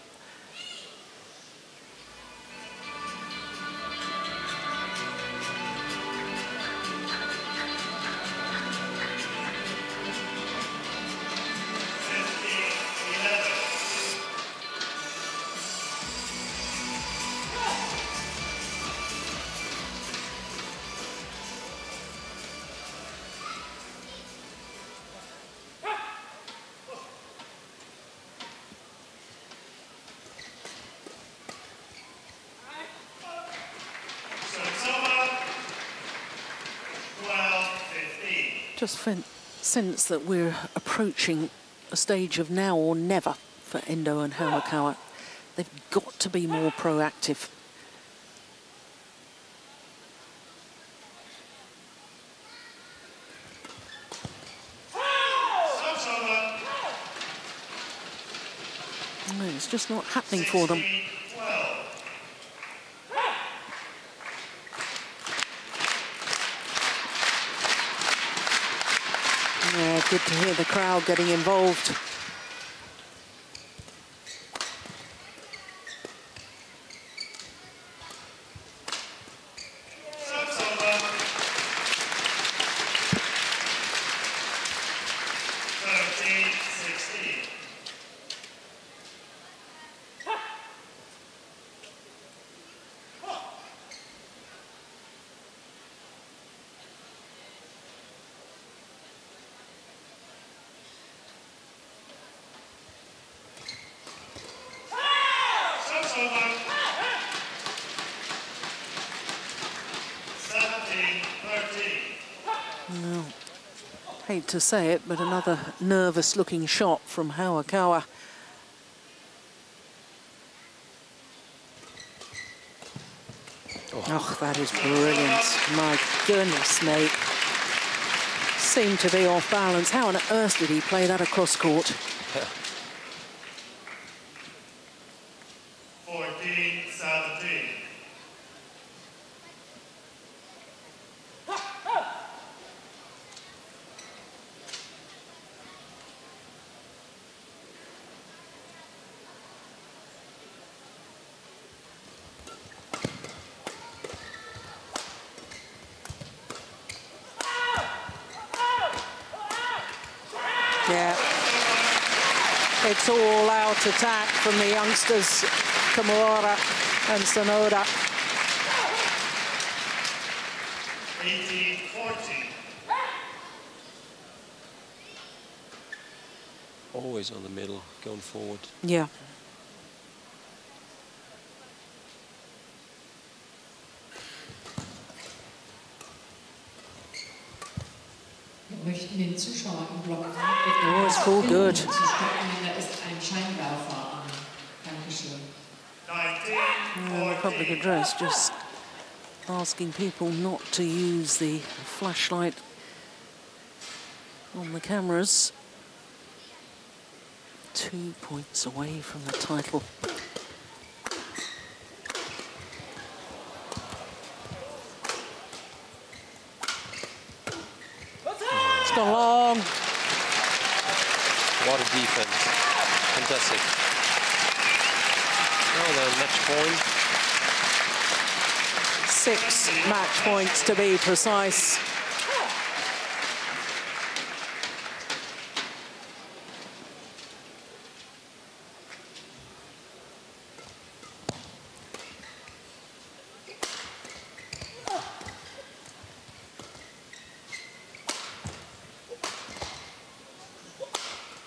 Speaker 2: Just sense that we're approaching a stage of now or never for Endo and Hayakawa. They've got to be more proactive. No, it's just not happening for them. Yeah, good to hear the crowd getting involved. Hate to say it, but another nervous-looking shot from Hawakawa. Oh, that is brilliant. My goodness me. Seemed to be off balance. How on earth did he play that across court?
Speaker 3: 14-17.
Speaker 2: Yeah. It's all out attack from the youngsters, Kimura and Sonoda.
Speaker 3: 18-14.
Speaker 1: Always on the middle, going forward.
Speaker 2: Yeah.
Speaker 5: Möchten den Zuschauer im Block
Speaker 2: Oh, it's called good.
Speaker 5: zu stoppen, denn da ist ein Scheinwerfer an. Dankeschön.
Speaker 3: 19-14.
Speaker 2: The public address just asking people not to use the flashlight on the cameras. 2 points away from the title. It's gone long.
Speaker 1: What a defense. Fantastic. Now the match point.
Speaker 2: 6 match points to be precise.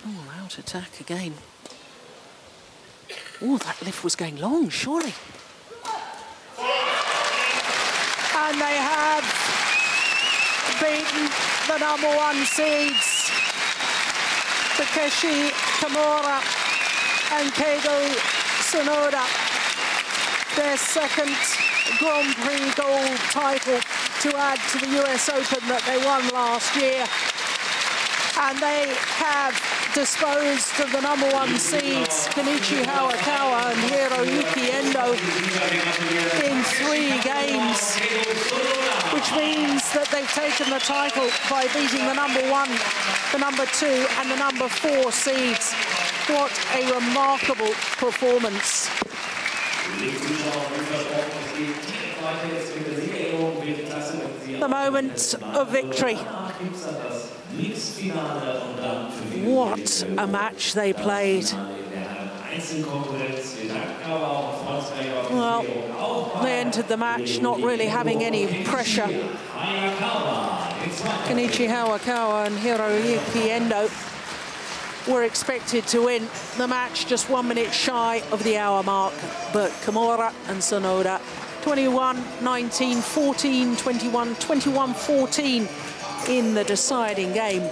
Speaker 2: Oh, out attack again. Oh, that lift was going long, surely. And they have beaten the #1 seeds, Takeshi Kimura and Keigo Sonoda. Their second Grand Prix gold title to add to the US Open that they won last year. And they have disposed of the #1 seeds, Kenichi Hawakawa and Hiroyuki Endo, in 3 games, which means that they've taken the title by beating the #1, the #2 and the #4 seeds. What a remarkable performance. The moment of victory. What a match they played. Well, they entered the match not really having any pressure. Kenichi Hawakawa and Hiroyuki Endo were expected to win the match just 1 minute shy of the hour mark, but Kimura and Sonoda 21-19, 14-21, 21-14 in the deciding game.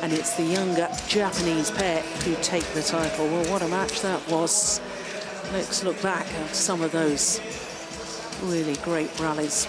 Speaker 2: And it's the younger Japanese pair who take the title. Well, what a match that was. Let's look back at some of those really great rallies.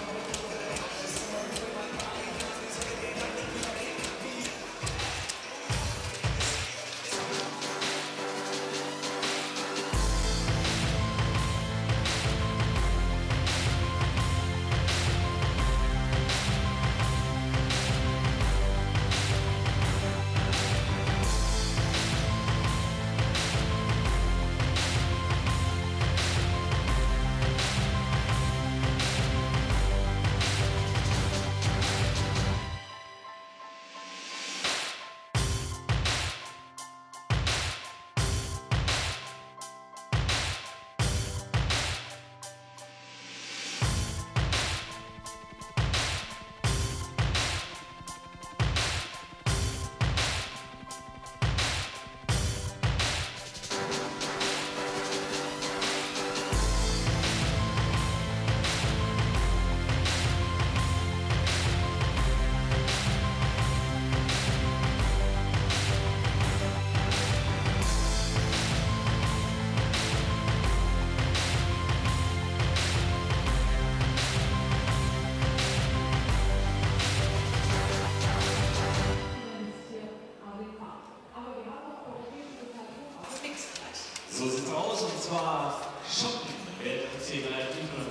Speaker 4: raus, und zwar Schotten werden uns hier gleich nicht nur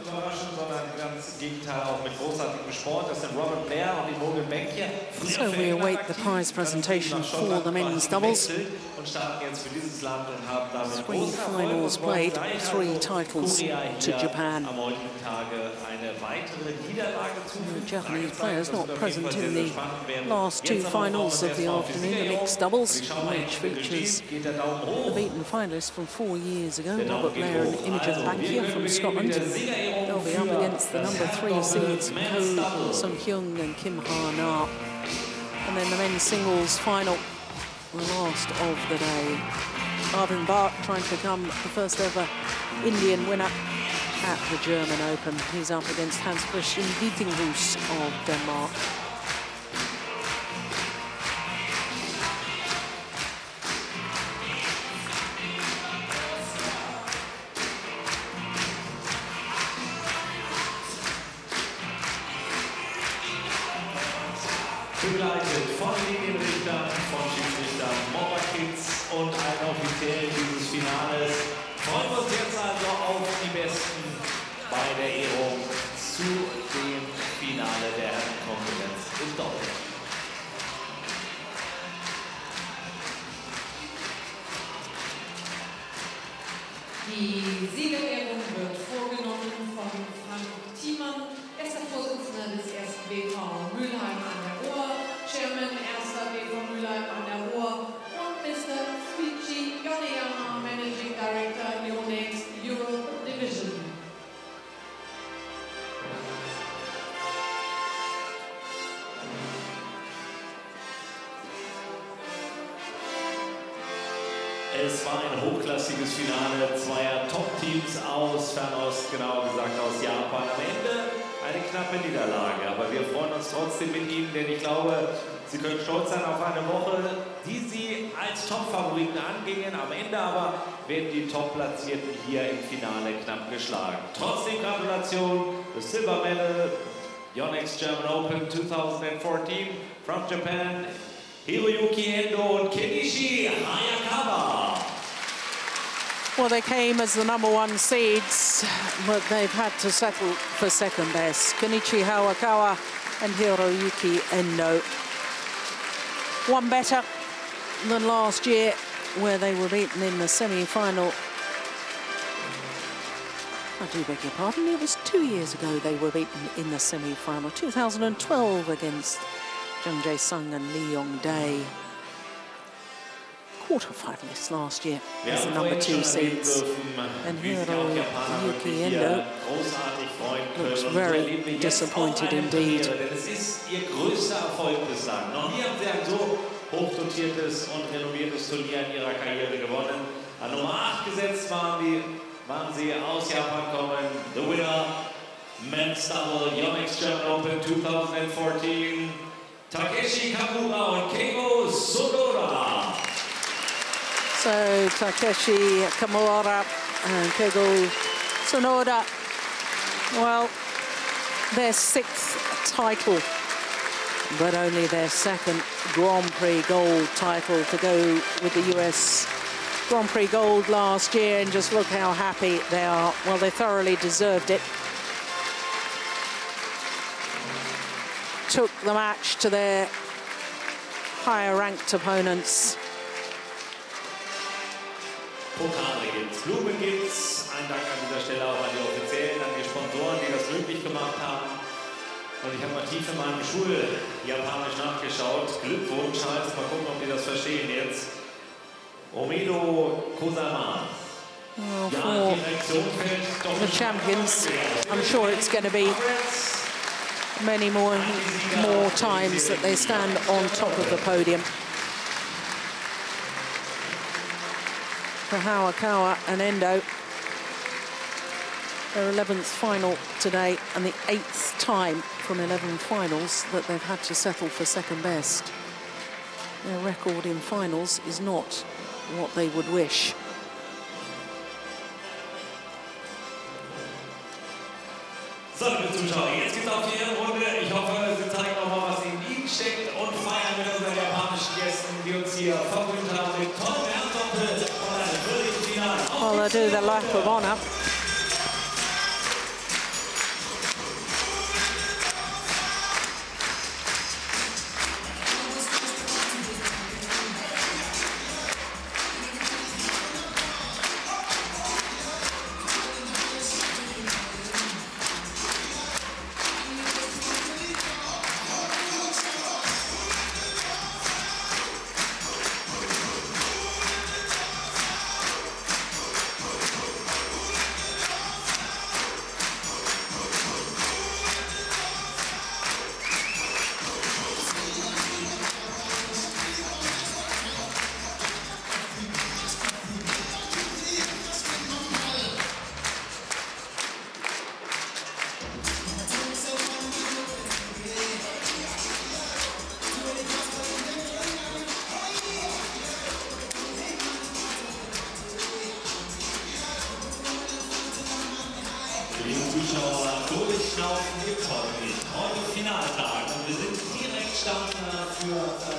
Speaker 4: überraschen, sondern ganz im Gegenteil auch mit großartigem Sport. Das sind Robert Blair und Imogen Benkje.
Speaker 2: So we await the prize presentation for the men's doubles.
Speaker 4: Und starten jetzt für dieses Land und haben damit
Speaker 2: 3 finals played, 3 titles to Japan.
Speaker 4: Am heutigen Tage eine weitere Niederlage zu.
Speaker 2: The Japanese players not present in the last 2 finals of the afternoon, the mixed doubles, which features the beaten finalists from 4 years ago, Robert Blair and Imogen Benkje from Scotland. They'll be up against the number 3 seeds, Ko Sung-hyung and Kim Ha-na. And then the men's singles final, the last of the day. Arvind Bhatt trying to become the first ever Indian winner at the German Open. He's up against Hans Christian Vitinghus of Denmark.
Speaker 4: Begleitet von Linienrichtern, von Schiedsrichtern, Mobberkids und allen Offiziellen dieses Finales. Freuen wir uns jetzt also auf die Besten bei der Ehrung zu dem Finale der Herrenkonkurrenz im Doppel.
Speaker 5: Die Siegerehrung wird vorgenommen von Frank Thiemann, erster Vorsitzender des 1. BV Mülheim an der Ruhr, Chairman 1. BV Mülheim an der Ruhr und Mr. Fuichi Yoneyama, Managing Director Yonex Europe Division.
Speaker 4: Es war ein hochklassiges Finale zweier Top-Teams aus Fernost, genau gesagt aus Japan. Am Ende eine knappe Niederlage, aber wir freuen uns trotzdem mit Ihnen, denn ich glaube, Sie können stolz sein auf eine Woche, die Sie als Top-Favoriten angingen. Am Ende aber werden die Top-Platzierten hier im Finale knapp geschlagen. Trotzdem Gratulation, the Silver Medal, Yonex German Open 2014 from Japan. Hiroyuki Endo und Kenichi Hayakawa.
Speaker 2: Well, they came as the number 1 seeds, but they've had to settle for second best. Kenichi Hayakawa and Hiroyuki Endo. One better than last year, where they were beaten in the semi-final. I do beg your pardon, it was 2 years ago they were beaten in the semi-final, 2012 against Jung Jae-sung and Lee Yong-dae. Quarter-finalists last year as the number 2 seeds. And Hiroyuki Endo looks very disappointed indeed.
Speaker 4: Es ist ihr größter Erfolg bislang. Noch nie haben sie ein so hochdotiertes und renommiertes Turnier in ihrer Karriere gewonnen. An Nummer 8 gesetzt waren sie aus Japan kommen. The winner, men's double, Yonex German Open 2014. Takeshi Kamura und Keigo Sonoda.
Speaker 2: So Takeshi Kamura and Keigo Sonoda, well, their 6th title, but only their 2nd Grand Prix Gold title to go with the US Grand Prix Gold last year, and just look how happy they are. Well, they thoroughly deserved it. Took the match to their higher-ranked opponents.
Speaker 4: Pokale gibt's, Blumen gibt's. Ein Dank an dieser Stelle auch an die Offiziellen, an die Sponsoren, die das möglich gemacht haben. Und ich habe mal tief in meinem Schul-Japanisch nachgeschaut. Glückwunsch heißt, mal gucken, ob die das verstehen jetzt. Omedo Kosama.
Speaker 2: Well, for the champions, I'm sure it's going to be many more times that they stand on top of the podium. For Hayakawa and Endo, their 11th final today and the 8th time from 11 finals that they've had to settle for second best. Their record in finals is not what they would wish.
Speaker 4: So, liebe Zuschauer, jetzt geht's auf die Ehrenrunde. Ich hoffe, Sie zeigen noch mal, was in Ihnen steckt und feiern mit unseren japanischen Gästen, die uns hier verwöhnt haben mit tollen Herrendoppel und einem würdigen Finale.
Speaker 2: to do the lap of honour.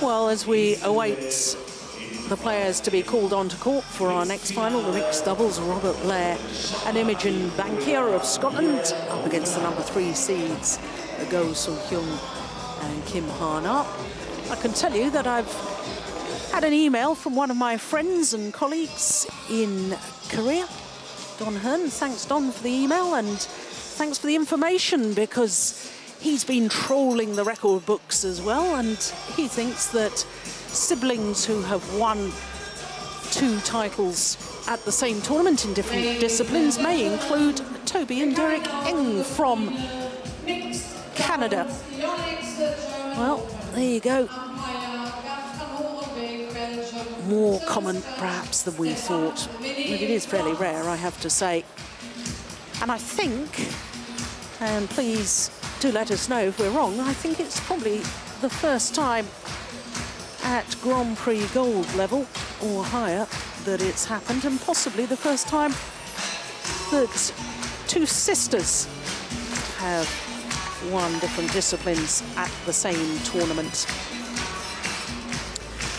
Speaker 2: Well, as we await the players to be called onto court for our next final, the mixed doubles, Robert Blair and Imogen Bankier of Scotland up against the number 3 seeds, Go So-hyun and Kim Ha-na. I can tell you that I've had an email from one of my friends and colleagues in Korea, Don Hearn. Thanks, Don, for the email, and thanks for the information, because he's been trolling the record books as well, and he thinks that siblings who have won 2 titles at the same tournament in different disciplines may include Toby and Derek Eng from Canada. Well, there you go. More common, perhaps, than we thought. But it is fairly rare, I have to say. And I think, and please do let us know if we're wrong, I think it's probably the first time at Grand Prix Gold level or higher that it's happened, and possibly the first time that 2 sisters have won different disciplines at the same tournament.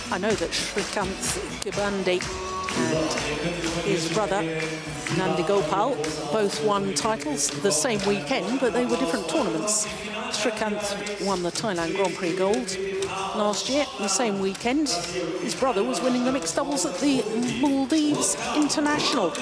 Speaker 2: I know that Srikanth Gibandi and his brother Nandi Gopal both won titles the same weekend, but they were different tournaments. Srikanth won the Thailand Grand Prix Gold last year, the same weekend. His brother was winning the mixed doubles at the Maldives International.